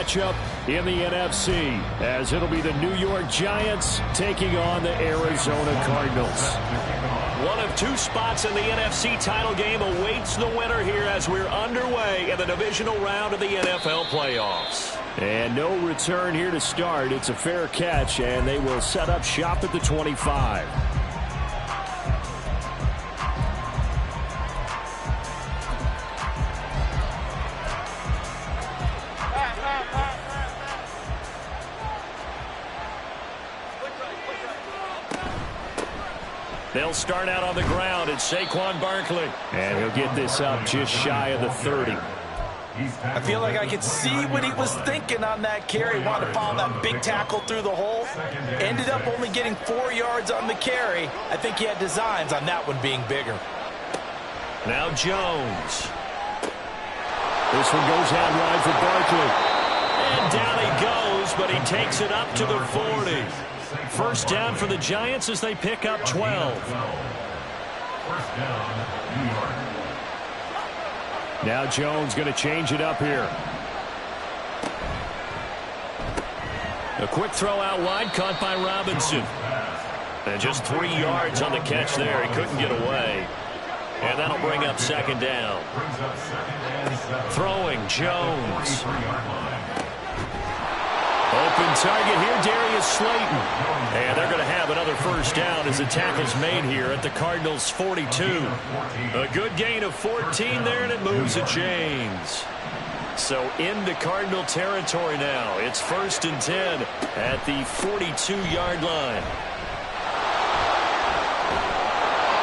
matchup in the NFC, as it'll be the New York Giants taking on the Arizona Cardinals. One of two spots in the NFC title game awaits the winner here as we're underway in the divisional round of the NFL playoffs. And no return here to start. It's a fair catch, and they will set up shop at the 25. They'll start out on the ground. It's Saquon Barkley. And he'll get this up just shy of the 30. I feel like I could see what he was thinking on that carry. Wanted to follow that big tackle through the hole. Ended up only getting 4 yards on the carry. I think he had designs on that one being bigger. Now Jones. This one goes out wide for Barkley. And down he goes, but he takes it up to the 40. First down for the Giants as they pick up 12. First down, New York. Now Jones going to change it up here. A quick throw out wide, caught by Robinson. And just 3 yards on the catch there. He couldn't get away. And that'll bring up second down. Throwing, Jones. Open target here, Darius Slayton. And they're going to have another first down as the tackle's made here at the Cardinals' 42. A good gain of 14 there, and it moves the chains. So into Cardinal territory now. It's 1st and 10 at the 42-yard line.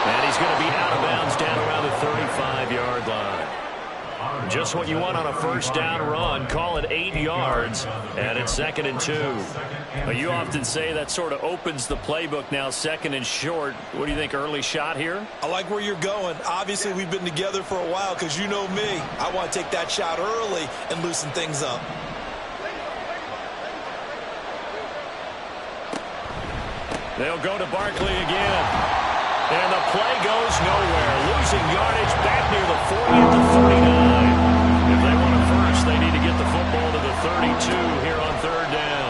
And he's going to be out of bounds down around the 35-yard line. Just what you want on a first down run. Call it 8 yards, and it's 2nd and 2. Well, you often say that sort of opens the playbook now, 2nd and short. What do you think, early shot here? I like where you're going. Obviously, we've been together for a while because you know me. I want to take that shot early and loosen things up. They'll go to Barkley again. And the play goes nowhere. Losing yardage back near the 40 at the 39. If they want it first, they need to get the football to the 32 here on 3rd down.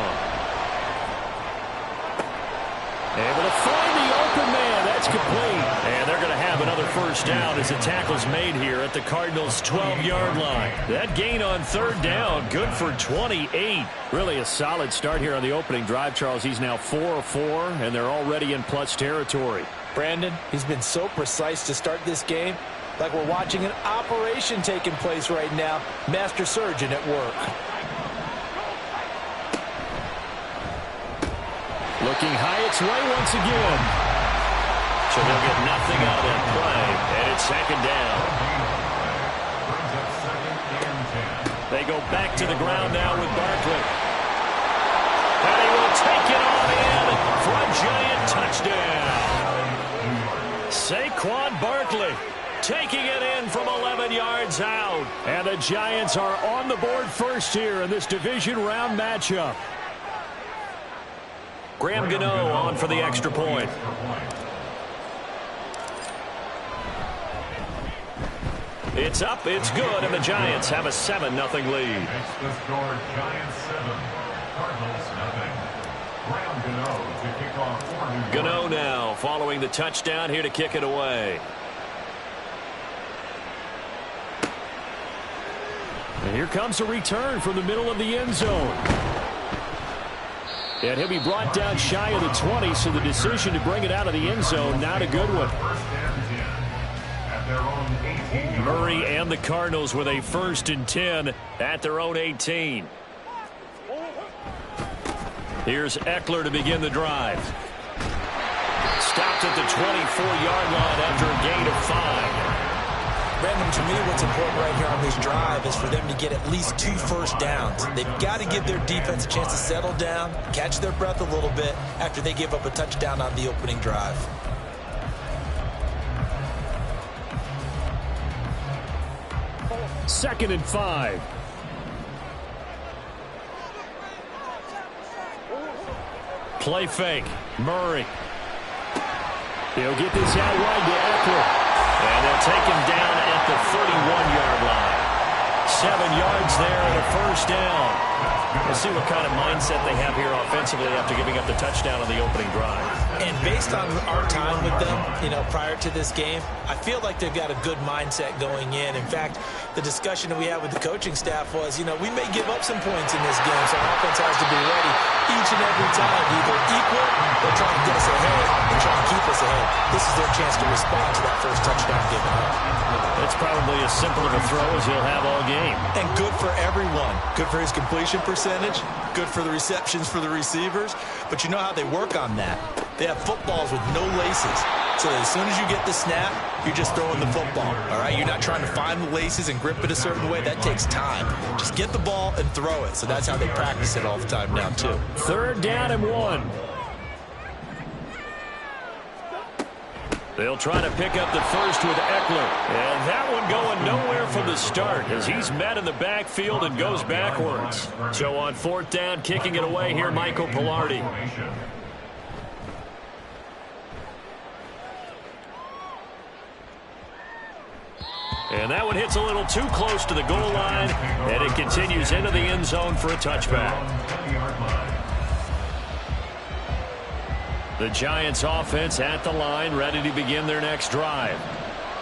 Able to find the open man. That's complete. And they're going to have another first down as the tackle's made here at the Cardinals' 12-yard line. That gain on 3rd down, good for 28. Really a solid start here on the opening drive, Charles. He's now 4 of 4, and they're already in plus territory. Brandon, he's been so precise to start this game, like we're watching an operation taking place right now. Master surgeon at work. Looking high its way once again. So they'll get nothing out of that play, and it's 2nd down. They go back to the ground now with Barkley. And he will take it on in for a Giant touchdown. Saquon Barkley taking it in from 11 yards out. And the Giants are on the board first here in this division round matchup. Graham Gano on for the extra point. It's up, it's good, and the Giants have a 7-0 lead. Makes the score Giants 7, Cardinals 0. Graham Gano to kick off for New York. Gano now following the touchdown here to kick it away. And here comes a return from the middle of the end zone. And he'll be brought down shy of the 20, so the decision to bring it out of the end zone, not a good one. First and 10 at their own 18. Murray and the Cardinals with a 1st and 10 at their own 18. Here's Eckler to begin the drive. Stopped at the 24-yard line after a gain of 5. Brandon, to me, what's important right here on this drive is for them to get at least 2 first downs. They've got to give their defense a chance to settle down, catch their breath a little bit after they give up a touchdown on the opening drive. Second and 5. Play fake. Murray. He'll get this out wide to Eckler. And they'll take him down at the 31-yard line. yards there and a first down. We'll see what kind of mindset they have here offensively after giving up the touchdown on the opening drive. And based on our time with them, prior to this game, I feel like they've got a good mindset going in. In fact, the discussion that we had with the coaching staff was, we may give up some points in this game, so our offense has to be ready each and every time, either equal or trying to get us ahead and trying to keep us ahead. This is their chance to respond to that first touchdown given up. It's probably as simple of a throw as he'll have all game. And good for everyone. Good for his completion percentage. Good for the receptions for the receivers. But you know how they work on that. They have footballs with no laces. So as soon as you get the snap, you're just throwing the football. All right? You're not trying to find the laces and grip it a certain way. That takes time. Just get the ball and throw it. So that's how they practice it all the time now, too. 3rd down and 1. They'll try to pick up the first with Eckler. And that one going nowhere from the start as he's met in the backfield and goes backwards. So on 4th down, kicking it away here, Michael Palardy. And that one hits a little too close to the goal line, and it continues into the end zone for a touchback. The Giants offense at the line, ready to begin their next drive.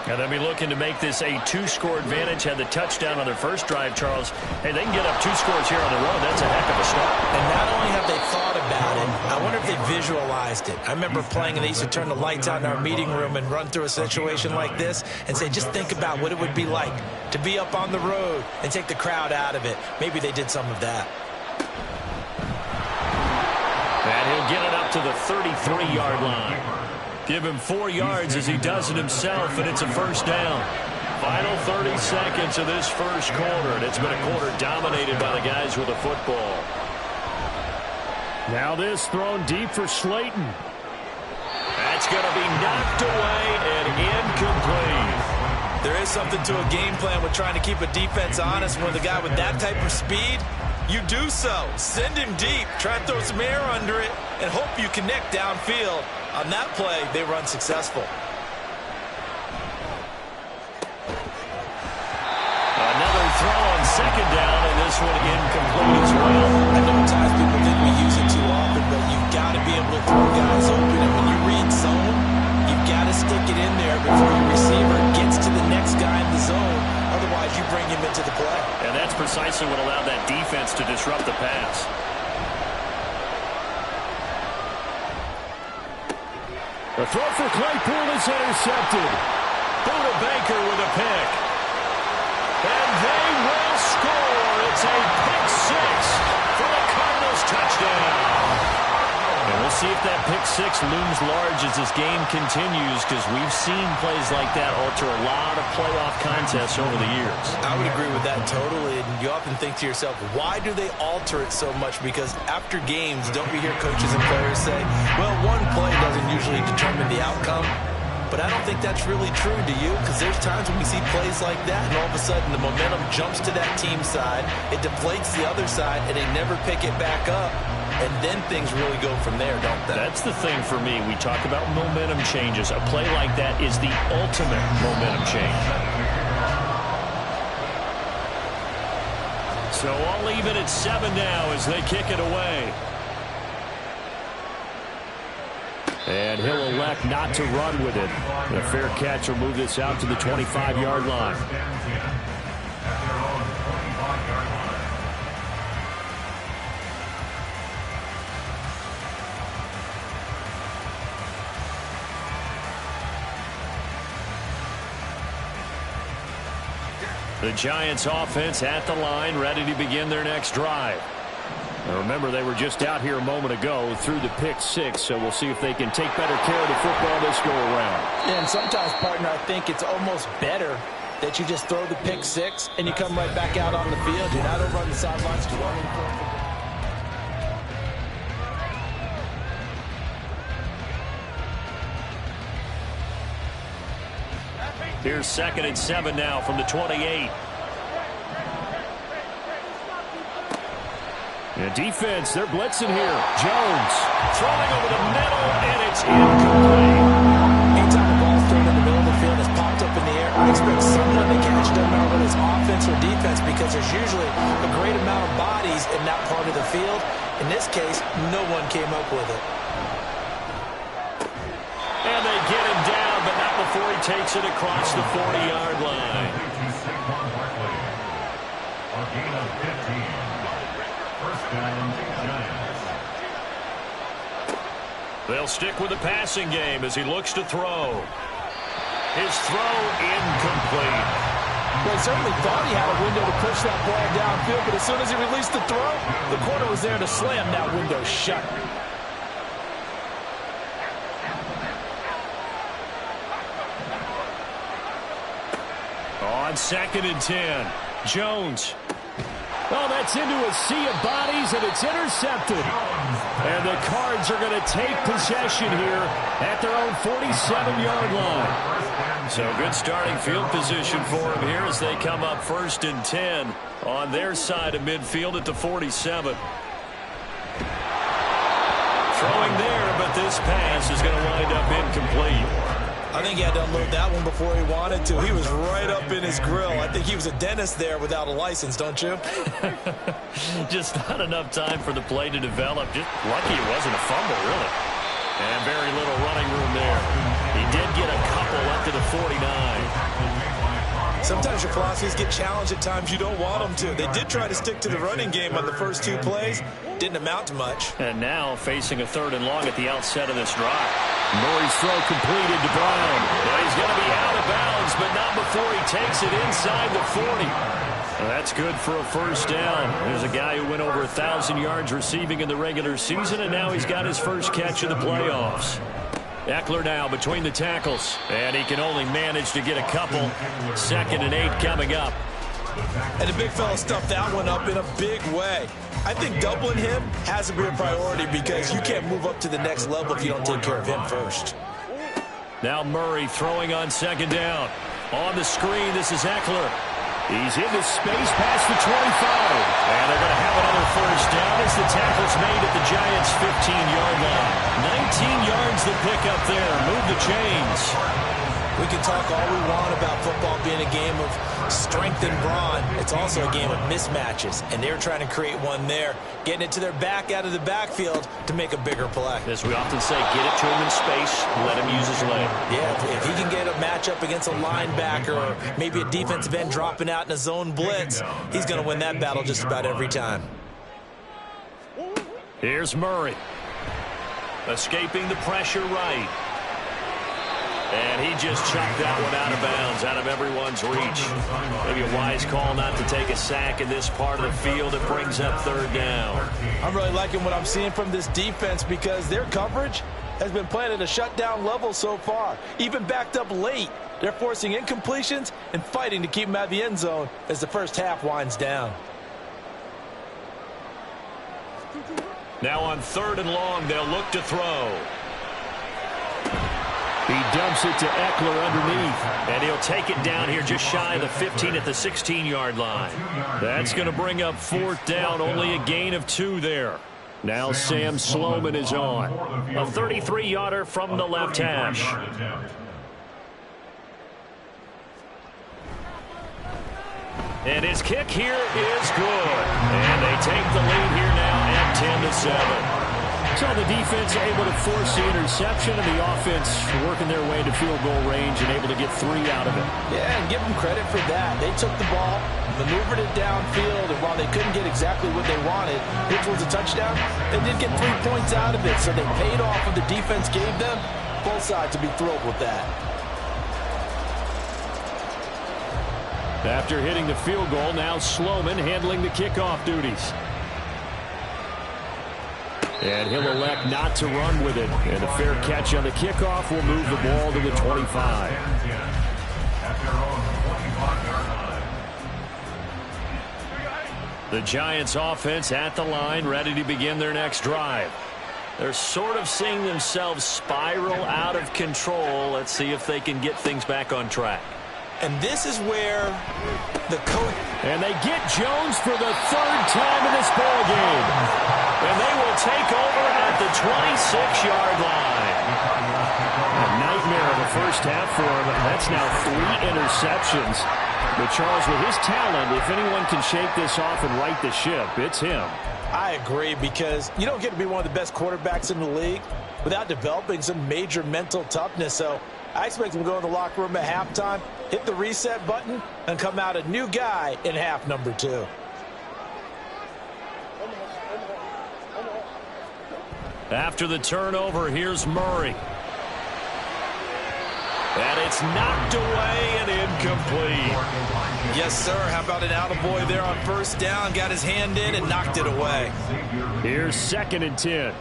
And they'll be looking to make this a 2-score advantage. Had the touchdown on their first drive, Charles. Hey, they can get up 2 scores here on the road. That's a heck of a start. And not only have they thought about it, I wonder if they visualized it. I remember playing, and they used to turn the lights out in our meeting room and run through a situation like this and say, just think about what it would be like to be up on the road and take the crowd out of it. Maybe they did some of that. And he'll get it up to the 33-yard line. Give him 4 yards as he does it himself, and it's a first down. Final 30 seconds of this first quarter, and it's been a quarter dominated by the guys with the football. Now this thrown deep for Slayton. That's going to be knocked away and incomplete. There is something to a game plan with trying to keep a defense honest. When the guy with that type of speed, you do so. Send him deep. Try to throw some air under it and hope you connect downfield. On that play, they run successful. Another throw on 2nd down, and this one incomplete as well. I know at times people think we use it too often, but you've got to be able to throw guys open. And when you read zone, you've got to stick it in there before your receiver gets to the next guy in the zone. Otherwise, you bring him into the play. And that's precisely what allowed that defense to disrupt the pass. The throw for Claypool is intercepted. Buda Baker with a pick. And they will score. It's a pick 6 for the Cardinals touchdown. And we'll see if that pick 6 looms large as this game continues, because we've seen plays like that alter a lot of playoff contests over the years. I would agree with that totally. And you often think to yourself, why do they alter it so much? Because after games, don't we hear coaches and players say, well, one play doesn't usually determine the outcome? But I don't think that's really true, do you? Because there's times when we see plays like that, and all of a sudden the momentum jumps to that team side, it deflates the other side, and they never pick it back up. And then things really go from there, don't they? That's the thing for me. We talk about momentum changes. A play like that is the ultimate momentum change. So all even at 7 now as they kick it away. And he'll elect not to run with it. A fair catch will move this out to the 25-yard line. The Giants offense at the line, ready to begin their next drive. Now remember, they were just out here a moment ago through the pick 6, so we'll see if they can take better care of the football this go around. Yeah, and sometimes, partner, I think it's almost better that you just throw the pick 6 and you come right back out on the field. You're not over on the sidelines dwelling for it. Here's 2nd and 7 now from the 28. And defense, they're blitzing here. Jones throwing over the middle, and it's incomplete. Anytime the ball's thrown in the middle of the field, it's popped up in the air, I expect someone to catch it, no matter whether it's offense or defense, because there's usually a great amount of bodies in that part of the field. In this case, no one came up with it. And they get him down, but not before he takes it across the 40-yard line. A gain of 15. First down, Giants. They'll stick with the passing game as he looks to throw. His throw incomplete. Well, he certainly thought he had a window to push that ball downfield, but as soon as he released the throw, the corner was there to slam that window shut. On 2nd and 10, Jones. Oh, that's into a sea of bodies, and it's intercepted. And the Cards are going to take possession here at their own 47-yard line. So good starting field position for them here as they come up 1st and 10 on their side of midfield at the 47. Throwing there, but this pass is going to wind up incomplete. I think he had to unload that one before he wanted to. He was right up in his grill. I think he was a dentist there without a license, don't you? Just not enough time for the play to develop. Just lucky it wasn't a fumble, really. And very little running room there. He did get a couple up to the 49. Sometimes your philosophies get challenged at times you don't want them to. They did try to stick to the running game on the first 2 plays. Didn't amount to much. And now facing a 3rd and long at the outset of this drive. Murray's throw completed to Brown. Well, he's going to be out of bounds, but not before he takes it inside the 40. Well, that's good for a first down. There's a guy who went over 1,000 yards receiving in the regular season, and now he's got his first catch of the playoffs. Eckler now between the tackles, and he can only manage to get a couple. 2nd and 8 coming up. And the big fella stuffed that one up in a big way. I think doubling him has to be a priority because you can't move up to the next level if you don't take care of him first. Now Murray throwing on 2nd down. On the screen, this is Eckler. He's into space past the 25. And they're going to have another first down as the tackle's made at the Giants' 15-yard line. 19 yards the pick up there. Move the chains. We can talk all we want about football being a game of strength and brawn. It's also a game of mismatches, and they're trying to create one there, getting it to their back out of the backfield to make a bigger play. As we often say, get it to him in space, let him use his leg. Yeah, if he can get a matchup against a linebacker or maybe a defensive end dropping out in a zone blitz, he's going to win that battle just about every time. Here's Murray. Escaping the pressure right. And he just chucked that one out of bounds, out of everyone's reach. Maybe a wise call not to take a sack in this part of the field. It brings up 3rd down. I'm really liking what I'm seeing from this defense because their coverage has been playing at a shutdown level so far. Even backed up late, they're forcing incompletions and fighting to keep them out of the end zone as the first half winds down. Now on 3rd and long, they'll look to throw. He dumps it to Eckler underneath. And he'll take it down here just shy of the 15 at the 16-yard line. That's going to bring up 4th down. Only a gain of 2 there. Now Sam Sloman is on. A 33-yarder from the left hash. And his kick here is good. And they take the lead here now at 10-7. So the defense able to force the interception, and the offense working their way to field goal range and able to get 3 out of it. Yeah, and give them credit for that. They took the ball, maneuvered it downfield, and while they couldn't get exactly what they wanted, which was a touchdown, they did get 3 points out of it, so they paid off what the defense gave them. Both sides to be thrilled with that. After hitting the field goal, now Sloman handling the kickoff duties. And he'll elect not to run with it. And a fair catch on the kickoff will move the ball to the 25. The Giants offense at the line, ready to begin their next drive. They're sort of seeing themselves spiral out of control. Let's see if they can get things back on track. And this is where the coach... And they get Jones for the 3rd time in this ball game. And they will take over at the 26-yard line. A nightmare of a first half for him. That's now 3 interceptions. But Charles, with his talent, if anyone can shake this off and right the ship, it's him. I agree, because you don't get to be one of the best quarterbacks in the league without developing some major mental toughness. So I expect him to go in the locker room at halftime, hit the reset button, and come out a new guy in half number 2. After the turnover, here's Murray. And it's knocked away and incomplete. Yes, sir. How about an attaboy there on first down? Got his hand in and knocked it away. Here's 2nd and 10.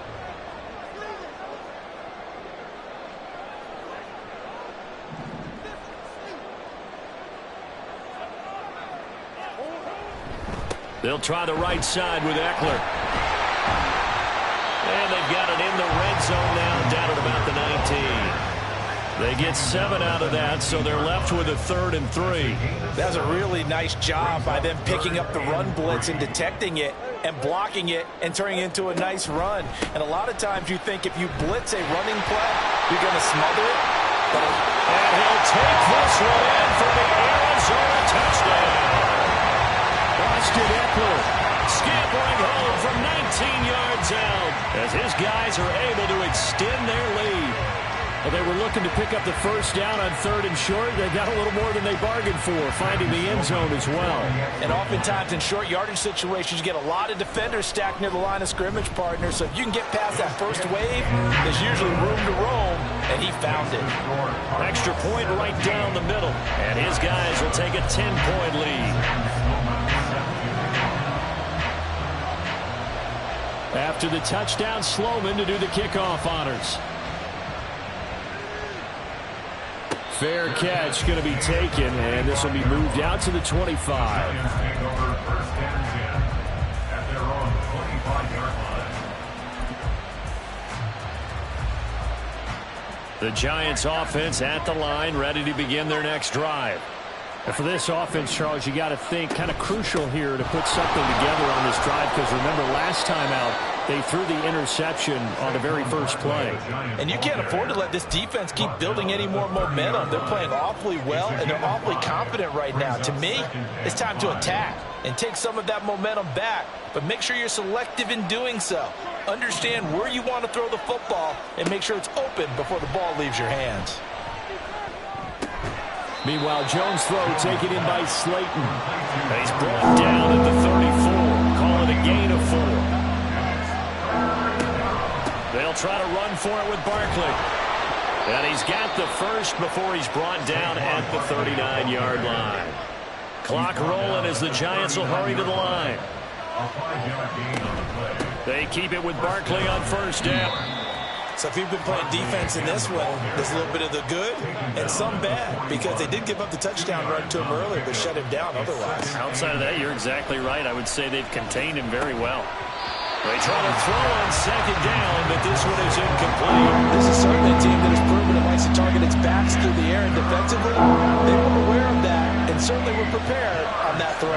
They'll try the right side with Eckler. And they've got it in the red zone now, down at about the 19. They get 7 out of that, so they're left with a 3rd and 3. That's a really nice job by them picking up the run blitz and detecting it and blocking it and turning it into a nice run. And a lot of times you think if you blitz a running play, you're going to smother it. And he'll take this one in for the Arizona touchdown. Austin Eckler scampering home from 19 yards out as his guys are able to extend their lead. Well, they were looking to pick up the first down on 3rd and short. They got a little more than they bargained for, finding the end zone as well. And oftentimes in short yardage situations, you get a lot of defenders stacked near the line of scrimmage, partner. So if you can get past that first wave, there's usually room to roam, and he found it. Extra point right down the middle, and his guys will take a 10-point lead. After the touchdown, Sloman to do the kickoff honors. Fair catch going to be taken, and this will be moved out to the 25. The Giants offense at the line, ready to begin their next drive. And for this offense, Charles, you got to think kind of crucial here to put something together on this drive, because remember last time out, they threw the interception on the very first play. And you can't afford to let this defense keep building any more momentum. They're playing awfully well, and they're awfully confident right now. To me, it's time to attack and take some of that momentum back, but make sure you're selective in doing so. Understand where you want to throw the football and make sure it's open before the ball leaves your hands. Meanwhile, Jones' throw taken in by Slayton. And he's brought down at the 34. Call it a gain of 4. They'll try to run for it with Barkley. And he's got the first before he's brought down at the 39-yard line. Clock rolling as the Giants will hurry to the line. They keep it with Barkley on first down. So if you've been playing defense in this one, there's a little bit of the good and some bad, because they did give up the touchdown run to him earlier, but shut him down otherwise. Outside of that, you're exactly right. I would say they've contained him very well. They try to throw on second down, but this one is incomplete. This is certainly a team that has proven it likes to target its backs through the air, and defensively, they were aware of that and certainly were prepared on that throw.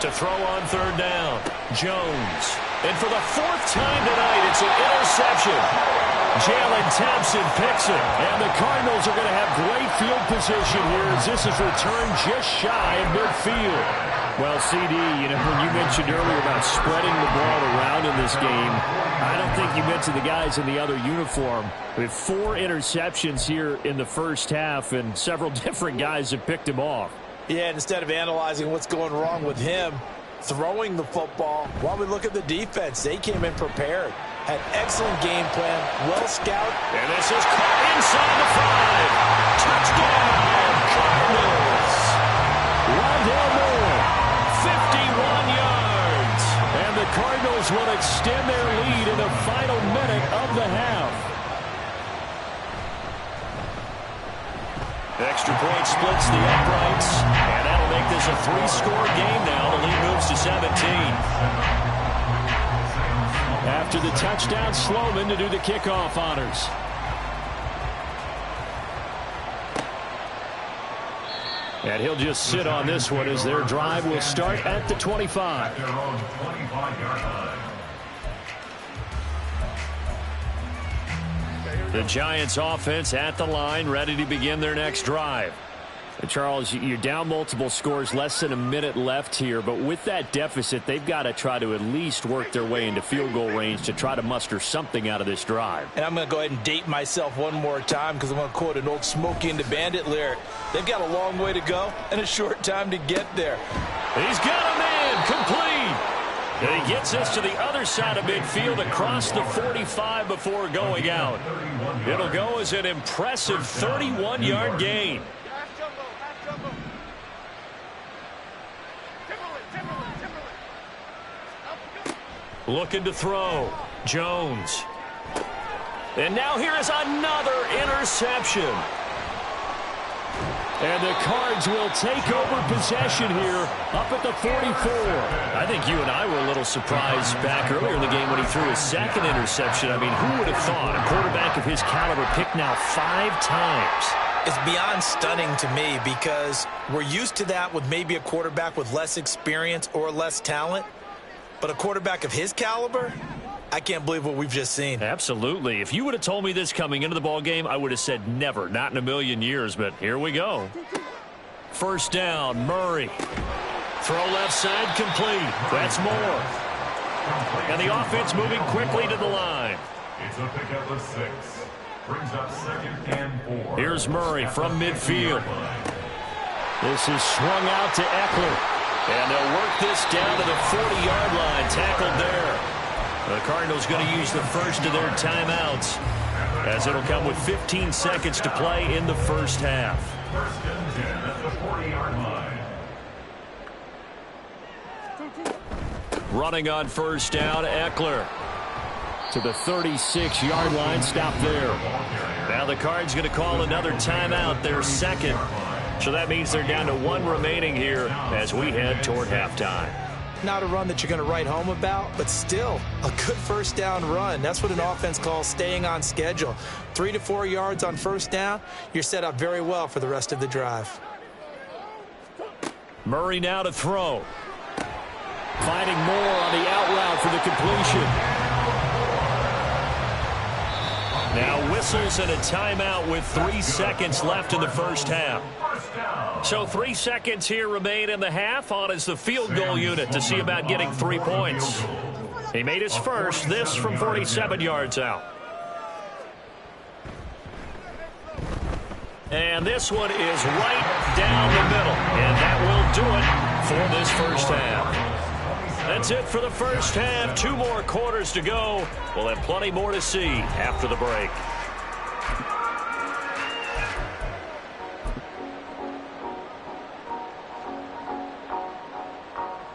To throw on third down, Jones. And for the 4th time tonight, it's an interception. Jalen Thompson picks it. And the Cardinals are going to have great field position here as this is returned just shy of midfield. Well, CD, when you mentioned earlier about spreading the ball around in this game, I don't think you mentioned the guys in the other uniform. We have 4 interceptions here in the first half, and several different guys have picked him off. Yeah, and instead of analyzing what's going wrong with him throwing the football, while we look at the defense, they came in prepared. Had excellent game plan, well scouted. And this is caught inside the 5. Touchdown, Cardinals. Rondale Moore, 51 yards. And the Cardinals will extend their lead in the final minute of the half. Extra point splits the uprights, and that'll make this a 3-score game now. The lead moves to 17. After the touchdown, Sloman to do the kickoff honors. And he'll just sit on this one as their drive will start at the 25. Their own 25-yard line. The Giants offense at the line, ready to begin their next drive. And Charles, you're down multiple scores, less than a minute left here, but with that deficit, they've got to try to at least work their way into field goal range to try to muster something out of this drive. And I'm going to go ahead and date myself one more time because I'm going to quote an old Smokey and the Bandit lyric. They've got a long way to go and a short time to get there. He's got a man complete. And he gets us to the other side of midfield across the 45 before going out. It'll go as an impressive 31-yard gain. Looking to throw. Jones. And now here is another interception. And the Cards will take over possession here up at the 44. I think you and I were a little surprised back earlier in the game when he threw his second interception. I mean, who would have thought a quarterback of his caliber picked now 5 times? It's beyond stunning to me because we're used to that with maybe a quarterback with less experience or less talent. But a quarterback of his caliber, I can't believe what we've just seen. Absolutely. If you would have told me this coming into the ball game, I would have said never, not in a million years. But here we go. First down, Murray. Throw left side, complete. That's Moore. And the offense moving quickly to the line. It's a pickup of 6. Brings up 2nd and 4. Here's Murray from midfield. This is swung out to Eckler. And they'll work this down to the 40-yard line. Tackled there. The Cardinals going to use the first of their timeouts as it'll come with 15 seconds to play in the first half. First and 10 at the 40-yard line. Running on first down, Eckler to the 36-yard line. Stop there. Now the Cards going to call another timeout, their second. So that means they're down to 1 remaining here as we head toward halftime. Not a run that you're going to write home about, but still a good first down run. That's what an offense calls staying on schedule. 3 to 4 yards on first down, you're set up very well for the rest of the drive. Murray now to throw. Finding Moore on the out route for the completion. Now whistles and a timeout with 3 seconds left in the first half. So 3 seconds here remain in the half on as the field goal unit to see about getting 3 points. He made his first, this from 47 yards out. And this one is right down the middle. And that will do it for this first half. That's it for the first half. 2 more quarters to go. We'll have plenty more to see after the break.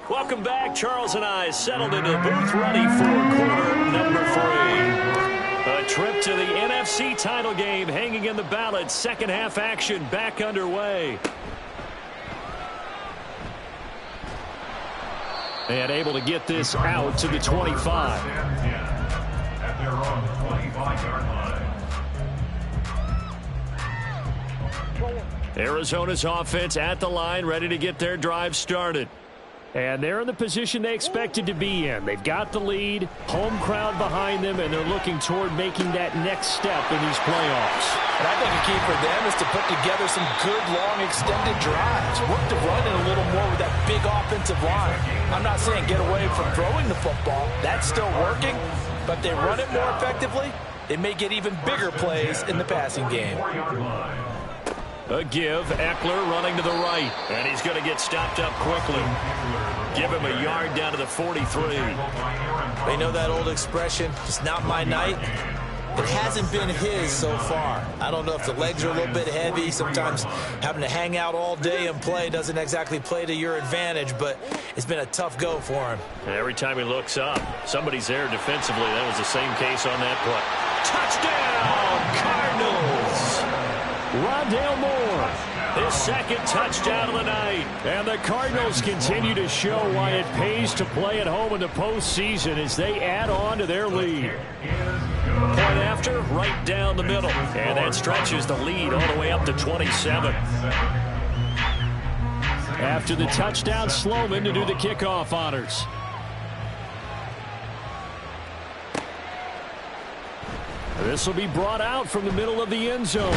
Welcome back. Charles and I settled into the booth ready for quarter number 3. A trip to the NFC title game hanging in the balance. Second half action back underway. And able to get this out to the 25. At their own 25-yard line. Arizona's offense at the line, ready to get their drive started. And they're in the position they expected to be in. They've got the lead, home crowd behind them, and they're looking toward making that next step in these playoffs. And I think a key for them is to put together some good, long, extended drives. Work the run in a little more with that big offensive line. I'm not saying get away from throwing the football. That's still working. But they run it more effectively, they may get even bigger plays in the passing game. A give, Eckler running to the right. And he's going to get stopped up quickly. Give him a yard down to the 43. They know that old expression, it's not my night. It hasn't been his so far. I don't know if the legs are a little bit heavy. Sometimes having to hang out all day and play doesn't exactly play to your advantage, but it's been a tough go for him. And every time he looks up, somebody's there defensively. That was the same case on that play. Touchdown, Cardinals! Rondale Moore, his second touchdown of the night. And the Cardinals continue to show why it pays to play at home in the postseason as they add on to their lead. Point after, right down the middle. And that stretches the lead all the way up to 27. after the touchdown. Sloman to do the kickoff honors. This will be brought out from the middle of the end zone.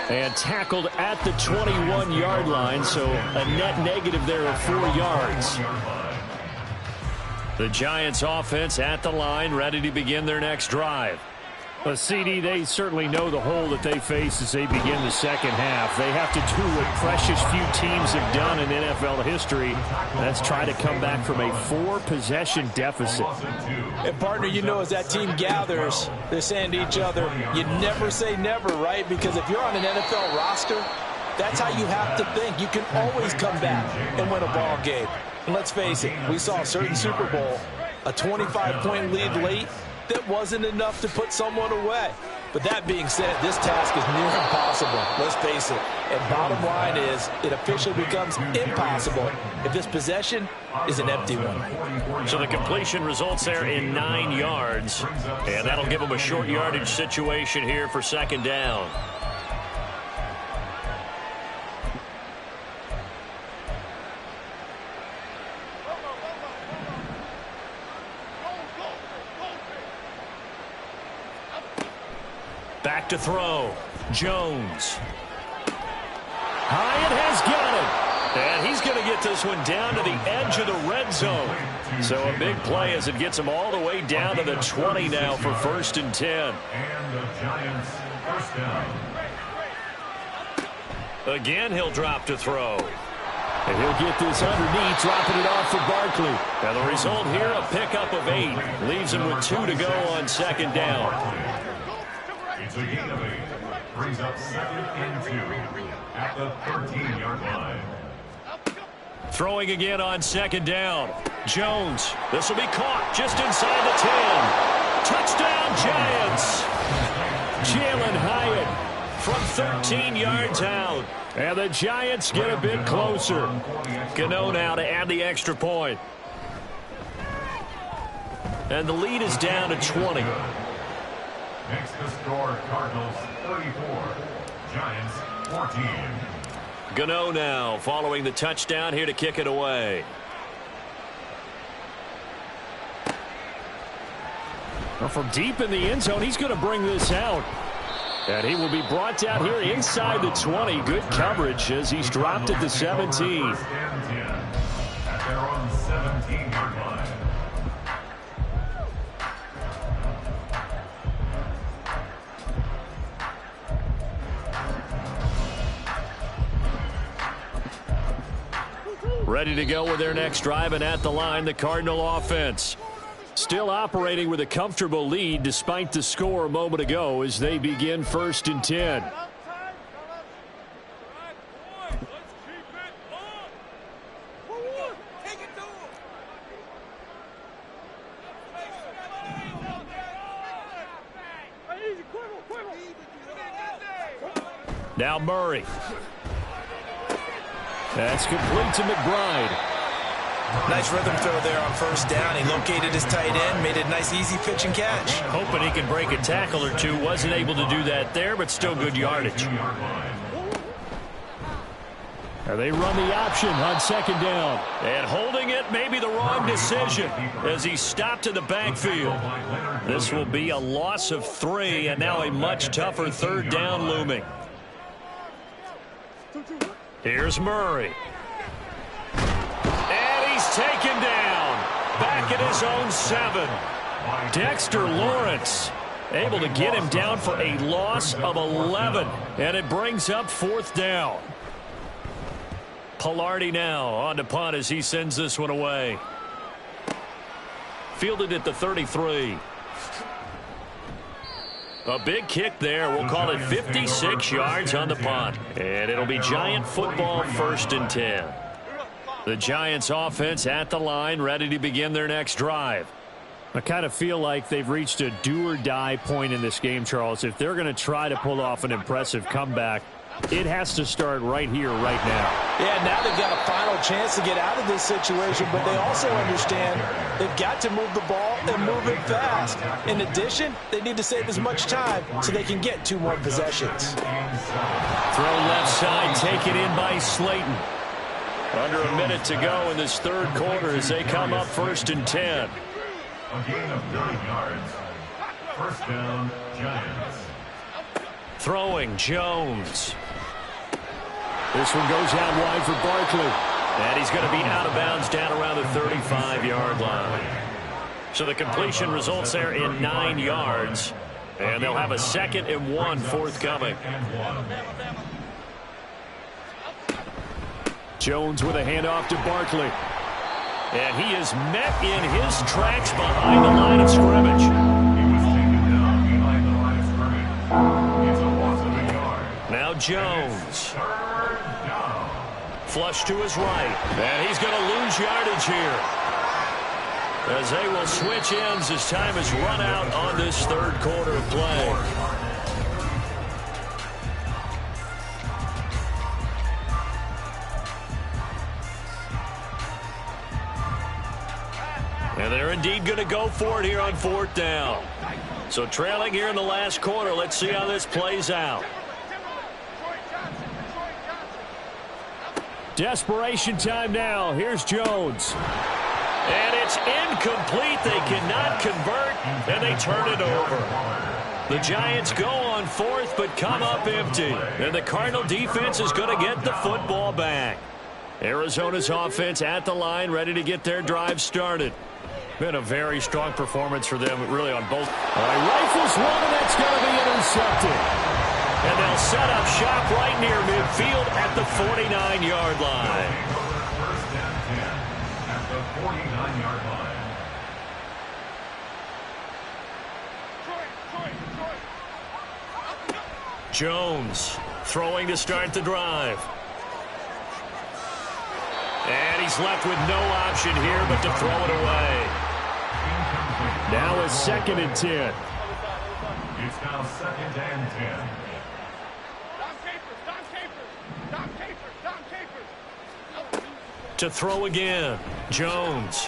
And tackled at the 21-yard line, so a net negative there of 4 yards. The Giants offense at the line, ready to begin their next drive. Well, CD, they certainly know the hole that they face as they begin the second half. They have to do what precious few teams have done in NFL history. That's try to come back from a 4-possession deficit. And, partner, you know, as that team gathers, they're saying to each other, you never say never, right? Because if you're on an NFL roster, that's how you have to think. You can always come back and win a ball game. And let's face it, we saw a certain Super Bowl, a 25-point lead late, that wasn't enough to put someone away. But that being said, this task is near impossible. Let's face it. And bottom line is, it officially becomes impossible if this possession is an empty one. So the completion results there in 9 yards. And that'll give them a short yardage situation here for second down. Back to throw. Jones. Hyatt has got it. And he's going to get this one down to the edge of the red zone. So a big play as it gets him all the way down to the 20 now for 1st and 10. And the Giants first down. Again, he'll drop to throw. And he'll get this underneath, dropping it off for Barkley. And the result here, a pickup of 8. Leaves him with 2 to go on second down. It's a gain of 8. Brings up 2nd and 2 at the 13-yard line. Throwing again on second down. Jones. This will be caught just inside the 10. Touchdown, Giants. Jalen Hyatt from 13 yards out. And the Giants get a bit closer. Gano now to add the extra point. And the lead is down to 20. Next to score, Cardinals 34, Giants 14. Gano now following the touchdown here to kick it away. Well, from deep in the end zone, he's going to bring this out. And he will be brought down here inside the 20. Good coverage as he's dropped at the 17. 1st and 10 at their own 17-yard line. Ready to go with their next drive, and at the line, the Cardinal offense. Still operating with a comfortable lead despite the score a moment ago as they begin 1st and 10. Now Murray. That's complete to McBride. Nice rhythm throw there on 1st down. He located his tight end, made a nice easy pitch and catch. Hoping he can break a tackle or two. Wasn't able to do that there, but still good yardage. And they run the option on 2nd down. And holding it may be the wrong decision as he stopped in the backfield. This will be a loss of 3, and now a much tougher 3rd down looming. Here's Murray. And he's taken down. Back at his own 7. Dexter Lawrence able to get him down for a loss of 11. And it brings up 4th down. Palardy now on to punt as he sends this one away. Fielded at the 33. A big kick there. We'll call it 56 yards on the punt. And it'll be Giant football 1st and 10. The Giants offense at the line, ready to begin their next drive. I kind of feel like they've reached a do-or-die point in this game, Charles. If they're going to try to pull off an impressive comeback, it has to start right here, right now. Yeah, now they've got a final chance to get out of this situation, but they also understand they've got to move the ball and move it fast. In addition, they need to save as much time so they can get 2 more possessions. Throw left side, taken in by Slayton. Under a minute to go in this third quarter as they come up 1st and 10. A gain of 9 yards. First down, Giants. Throwing, Jones. This one goes out wide for Barkley. And he's going to be out of bounds down around the 35-yard line. So the completion results there in 9 yards. And they'll have a 2nd and 1 forthcoming. Jones with a handoff to Barkley. And he is met in his tracks behind the line of scrimmage. He was taken down behind the line of scrimmage. It's a loss of a yard. Now Jones. Third down. Flush to his right. And he's going to lose yardage here, as they will switch ends as time has run out on this third quarter of play. And they're indeed going to go for it here on 4th down. So trailing here in the last quarter. Let's see how this plays out. Desperation time now. Here's Jones. And it's incomplete. They cannot convert, and they turn it over. The Giants go on 4th, but come up empty. And the Cardinal defense is going to get the football back. Arizona's offense at the line, ready to get their drive started. Been a very strong performance for them, really, on both. Rifles one, and that's going to be intercepted. And they'll set up shop right near midfield at the 49-yard line. First and 10 at the 49-yard line. Jones throwing to start the drive. And he's left with no option here but to throw it away. Now a 2nd and 10. It's now 2nd and 10. To throw again, Jones.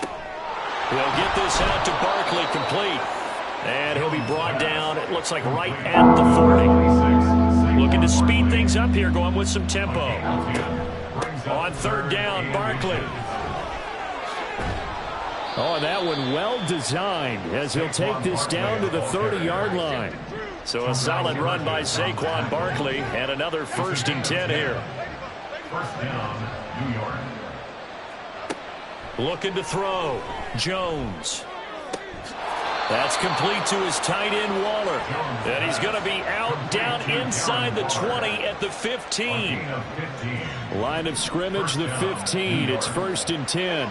He'll get this out to Barkley, complete. And he'll be brought down, it looks like right at the 40. Looking to speed things up here, going with some tempo. On 3rd down, Barkley. Oh, that one well designed as he'll take this down to the 30-yard line. So a solid run by Saquon Barkley, and another 1st and 10 here. First down, New York. Looking to throw, Jones. That's complete to his tight end, Waller. And he's going to be out down inside the 20 at the 15. Line of scrimmage, the 15. It's 1st and 10.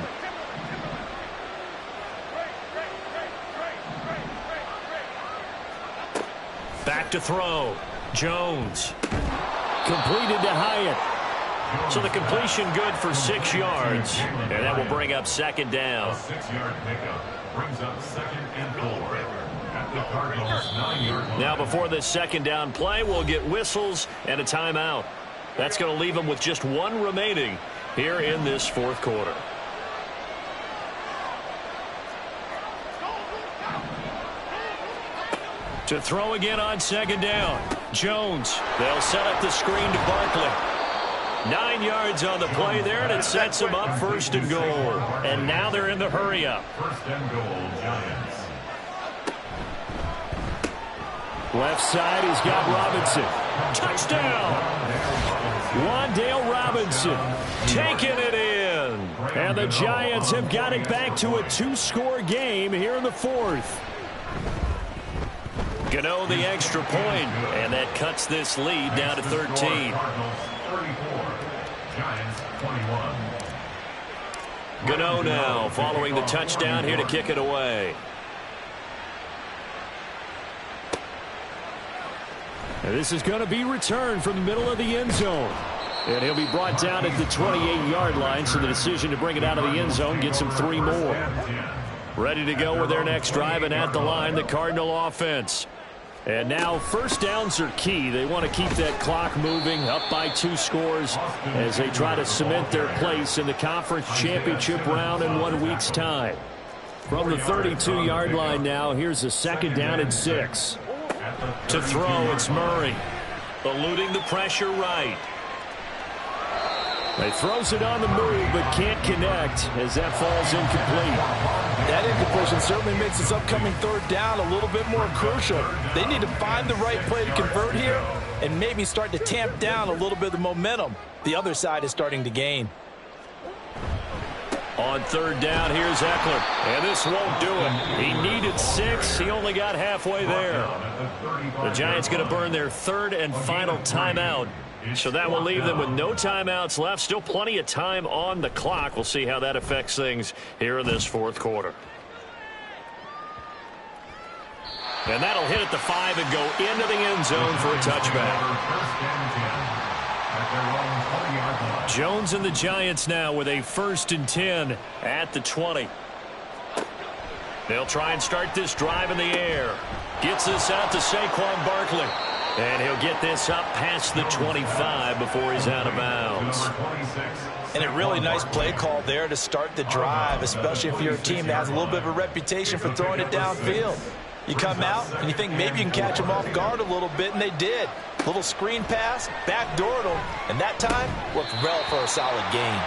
Back to throw, Jones. Completed to Hyatt. So the completion good for 6 yards. And that will bring up 2nd down. A 6-yard pickup brings up 2nd and 4 at the Cardinals' 9-yard line. Now before this 2nd down play, we'll get whistles and a timeout. That's going to leave them with just 1 remaining here in this 4th quarter. To throw again on 2nd down, Jones. They'll set up the screen to Barkley. 9 yards on the play there, and it sets them up 1st and goal. And now they're in the hurry-up. 1st and goal, Giants. Left side, he's got Robinson. Touchdown! Wan'Dale Robinson taking it in. And the Giants have got it back to a 2-score game here in the 4th. Gano the extra point, and that cuts this lead down to 13. Cardinals 34, Giants 21. Gano now following the touchdown here to kick it away. And this is going to be returned from the middle of the end zone. And he'll be brought down at the 28-yard line, so the decision to bring it out of the end zone gets him 3 more. Ready to go with their next drive, and at the line, the Cardinal offense. And now 1st downs are key. They want to keep that clock moving, up by 2 scores as they try to cement their place in the conference championship round in 1 week's time. From the 32-yard line now, here's a 2nd down and 6. To throw, it's Murray. Eluding the pressure right. He throws it on the move, but can't connect as that falls incomplete. That incompletion certainly makes this upcoming third down a little bit more crucial. They need to find the right play to convert here and maybe start to tamp down a little bit of the momentum the other side is starting to gain. On third down, here's Eckler. And this won't do it. He needed 6. He only got halfway there. The Giants going to burn their third and final timeout. So that will leave them with no timeouts left. Still plenty of time on the clock. We'll see how that affects things here in this fourth quarter. And that'll hit at the 5 and go into the end zone for a touchback. Jones and the Giants now with a 1st and 10 at the 20. They'll try and start this drive in the air. Gets this out to Saquon Barkley. And he'll get this up past the 25 before he's out of bounds. And a really nice play call there to start the drive, especially if you're a team that has a little bit of a reputation for throwing it downfield. You come out and you think maybe you can catch them off guard a little bit, and they did. Little screen pass, backdoored them, and that time worked well for a solid gain.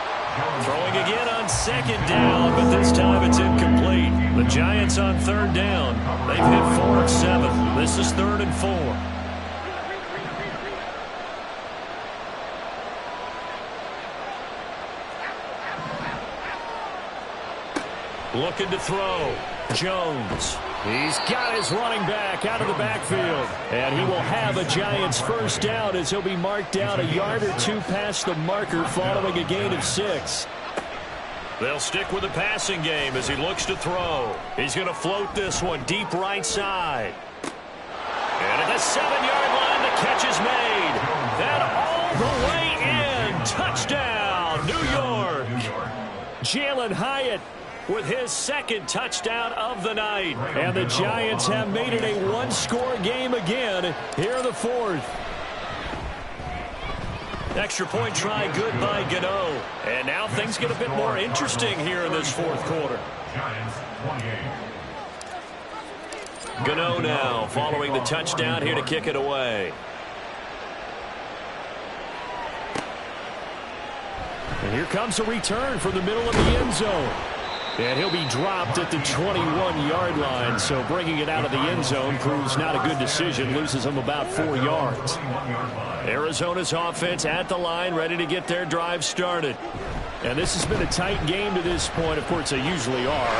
Throwing again on 2nd down, but this time it's incomplete. The Giants on 3rd down. They've hit 4 of 7. This is 3rd and 4. Looking to throw. Jones. He's got his running back out of the backfield. And he will have a Giants 1st down as he'll be marked down a yard or 2 past the marker following a gain of 6. They'll stick with the passing game as he looks to throw. He's going to float this one deep right side. And at the 7-yard line, the catch is made. And all the way in. Touchdown, New York. Jalen Hyatt with his 2nd touchdown of the night. And the Giants have made it a 1-score game again here in the 4th. Extra point try good by Gano. And now things get a bit more interesting here in this 4th quarter. Gano now following the touchdown here to kick it away. And here comes a return from the middle of the end zone. And he'll be dropped at the 21-yard line, so bringing it out of the end zone proves not a good decision, loses him about 4 yards. Arizona's offense at the line, ready to get their drive started. And this has been a tight game to this point. Of course, they usually are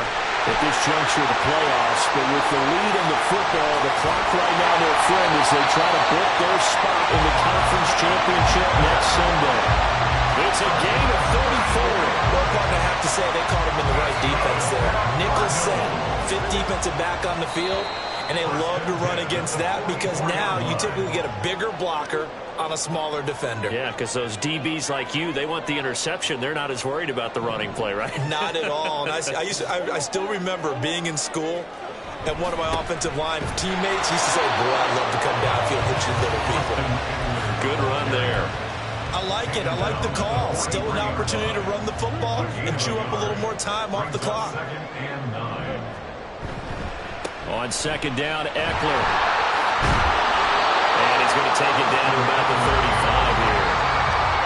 at this juncture of the playoffs. But with the lead in the football, the clock right now, their friend, as they try to book their spot in the conference championship next Sunday. It's a gain of 34. Well, partner, I have to say they caught him in the right defense there. Nickel set, 5th defensive back on the field, and they love to run against that because now you typically get a bigger blocker on a smaller defender. Yeah, because those DBs like you, they want the interception. They're not as worried about the running play, right? Not at all. And I still remember being in school, and one of my offensive line teammates used to say, boy, I'd love to come downfield and hit you little people. Good run there. I like it. I like the call. Still an opportunity to run the football and chew up a little more time off the clock. On 2nd down, Eckler. And he's going to take it down to about the 35 here.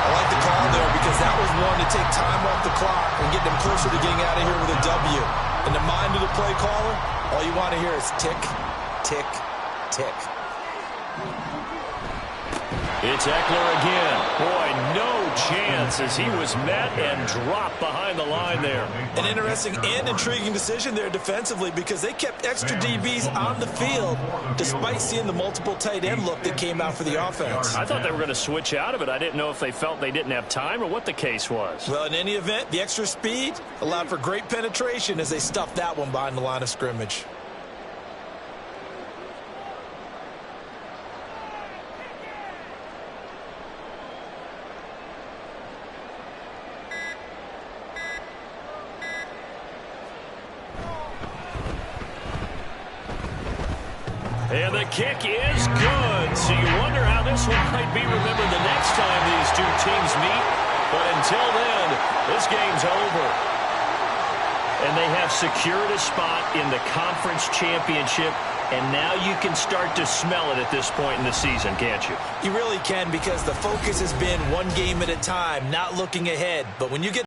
I like the call there because that was one to take time off the clock and get them closer to getting out of here with a W. In the mind of the play caller, all you want to hear is tick, tick, tick. It's Eckler again. Boy, no chance as he was met and dropped behind the line there. An interesting and intriguing decision there defensively because they kept extra DBs on the field despite seeing the multiple tight end look that came out for the offense. I thought they were going to switch out of it. I didn't know if they felt they didn't have time or what the case was. Well, in any event, the extra speed allowed for great penetration as they stuffed that one behind the line of scrimmage. And the kick is good. So you wonder how this one might be remembered the next time these two teams meet. But until then, this game's over. And they have secured a spot in the conference championship And now you can start to smell it at this point in the season, can't you? You really can, because the focus has been one game at a time, not looking ahead. But when you get